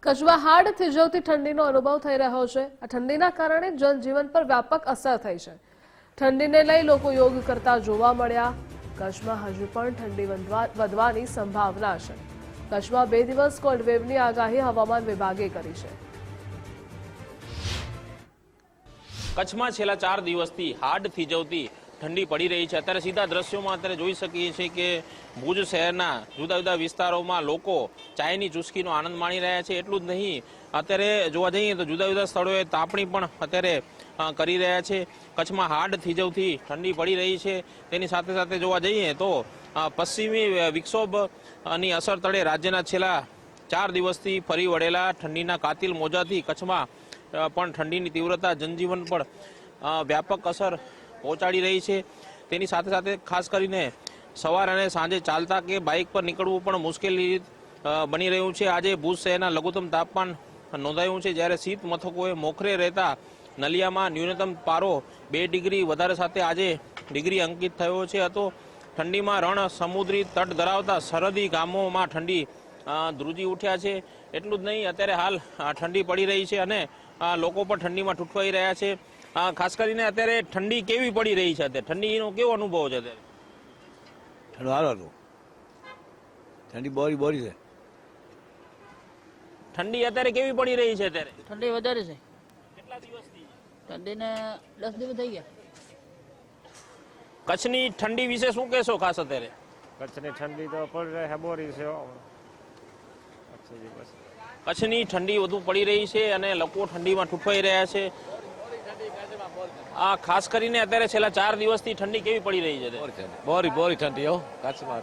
કચ્છમાં હાડ થીજવતી ઠંડીનો અનુભવ થઈ રહ્યો છે। આ ઠંડીના કારણે જનજીવન પર વ્યાપક અસર થઈ છે। ઠંડીને લઈ લોકો યોગ કરતા જોવા મળ્યા। કચ્છમાં હજુ પણ ઠંડી વધવાની સંભાવના છે। કચ્છમાં 2 દિવસ કોલ્ડ વેવની આગાહી હવામાન વિભાગે કરી છે। કચ્છમાં છેલ્લા 4 દિવસથી હાડ થીજવતી ઠંડી પડી રહી છે। અત્યારે સીધા દ્રશ્યોમાં અત્યારે જોઈ શકીએ છીએ કે ભુજ શહેરના જુદા જુદા વિસ્તારોમાં લોકો ચાયની ચુસ્કીનો આનંદ માણી રહ્યા છે। એટલું જ નહીં, અત્યારે જોવા જઈએ તો જુદા જુદા સ્થળોએ તાપણી પણ અત્યારે કરી રહ્યા છે। કચ્છમાં હાડ થીજવતી ઠંડી પડી રહી છે। તેની સાથે સાથે જોવા જઈએ તો પશ્ચિમી વિક્ષોભની અસર તળે રાજ્યના છેલ્લા 4 દિવસથી ફરી વળેલા ઠંડીના કાતિલ મોજાથી કચ્છમાં પણ ઠંડીની તીવ્રતા જનજીવન પર વ્યાપક અસર પહોંચાડી રહી છે। તેની સાથે સાથે ખાસ કરીને સવાર અને સાંજે ચાલતા કે બાઇક પર નીકળવું પણ મુશ્કેલી બની રહ્યું છે। આજે ભુજ શહેરના લઘુત્તમ તાપમાન નોંધાયું છે, જ્યારે શીત મથકોએ મોખરે રહેતા નલિયામાં ન્યૂનતમ પારો 2 ડિગ્રી વધારે સાથે આજે ડિગ્રી અંકિત થયો છે। તો ઠંડીમાં રણ સમુદ્રી તટ ધરાવતા સરહદી ગામોમાં ઠંડી ધ્રુજી ઉઠ્યા છે। એટલું જ નહીં, અત્યારે હાલ ઠંડી પડી રહી છે અને લોકો પણ ઠંડીમાં ઠૂઠવાઈ રહ્યા છે। ખાસ કરીને અત્યારે ઠંડી કેવી પડી રહી છે? અત્યારે ઠંડીનો કેવો અનુભવ છે? અત્યારે ઠંડો હારો હતો, ઠંડી બોરી છે। ઠંડી અત્યારે કેવી પડી રહી છે? અત્યારે ઠંડી વધારે છે। કેટલા દિવસથી? ઠંડીને 10 દિવસ થઈ ગયા। કચ્છની ઠંડી વિશે શું કહેશો? ખાસ અત્યારે કચ્છની ઠંડી તો પડી રહી છે, બોરી છે। કચ્છની ઠંડી વધુ પડી રહી છે અને લોકો ઠંડીમાં ઠૂઠવાઈ રહ્યા છે। ખાસ કરીને અત્યારે છેલ્લા 4 દિવસથી ઠંડી કેવી પડી રહી છે? બોરી ઠંડી હો, કચ્છમાં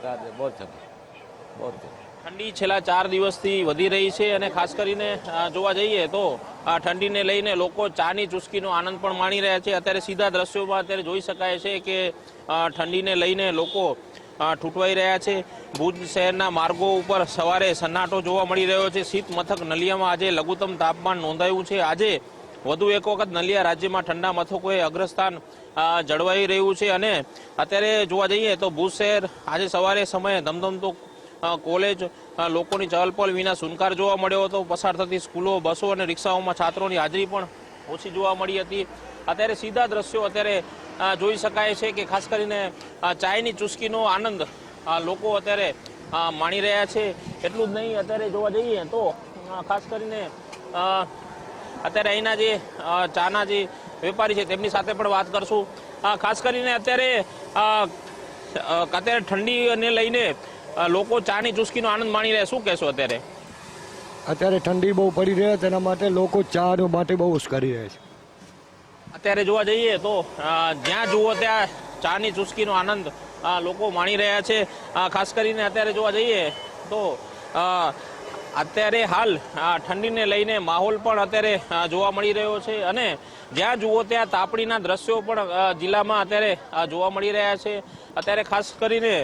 ઠંડી છેલ્લા 4 દિવસથી વધી રહી છે અને ખાસ કરીને જોવા જઈએ તો આ ઠંડીને લઈને લોકો ચાની ચુસ્કીનો આનંદ પણ માણી રહ્યા છે। અત્યારે સીધા દ્રશ્યોમાં અત્યારે જોઈ શકાય છે કે ઠંડીને લઈને લોકો ઠૂંઠવાઈ રહ્યા છે। ભુજ શહેરના માર્ગો ઉપર સવારે સન્નાટો જોવા મળી રહ્યો છે। શીત મથક નલિયામાં આજે લઘુત્તમ તાપમાન નોંધાયું છે। આજે વધુ એક વખત નલિયા રાજ્યમાં ઠંડા મથકોએ અગ્રસ્થાન જળવાઈ રહ્યું છે અને અત્યારે જોવા જઈએ તો ભુજ શહેર આજે સવારે સમયે ધમધમતો કોલેજ લોકોની ચહલપહલ વિના સુનકાર જોવા મળ્યો હતો। પસાર થતી સ્કૂલો, બસો અને રિક્ષાઓમાં છાત્રોની હાજરી પણ ઓછી જોવા મળી હતી। અત્યારે સીધા દ્રશ્યો અત્યારે જોઈ શકાય છે કે ખાસ કરીને ચાયની ચુસ્કીનો આનંદ લોકો અત્યારે માણી રહ્યા છે। એટલું જ નહીં, અત્યારે જોવા જઈએ તો ખાસ કરીને અત્યારે અહીંના જે ચાના જે વેપારી છે તેમની સાથે પણ વાત કરશું। ખાસ કરીને અત્યારે ઠંડીને લઈને લોકો ચાની ચુસ્કીનો આનંદ માણી રહ્યા, શું કહેશો? અત્યારે ઠંડી બહુ પડી રહી છે, તેના માટે લોકો ચા માટે બહુ કરી રહ્યા છે। અત્યારે જોવા જઈએ તો જ્યાં જુઓ ત્યાં ચાની ચુસ્કીનો આનંદ લોકો માણી રહ્યા છે। ખાસ કરીને અત્યારે જોવા જઈએ તો અત્યારે હાલ ઠંડીને લઈને માહોલ પણ અત્યારે જોવા મળી રહ્યો છે અને જ્યાં જુઓ ત્યાં તાપણીના દ્રશ્યો પણ જિલ્લામાં અત્યારે જોવા મળી રહ્યા છે। અત્યારે ખાસ કરીને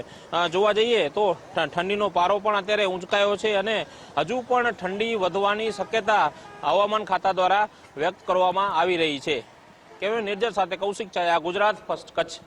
જોવા જઈએ તો ઠંડીનો પારો પણ અત્યારે ઊંચકાયો છે અને હજુ પણ ઠંડી વધવાની શક્યતા હવામાન ખાતા દ્વારા વ્યક્ત કરવામાં આવી રહી છે। કેમેરા નિર્જર સાથે કૌશિક ચાયા, ગુજરાત ફર્સ્ટ, કચ્છ।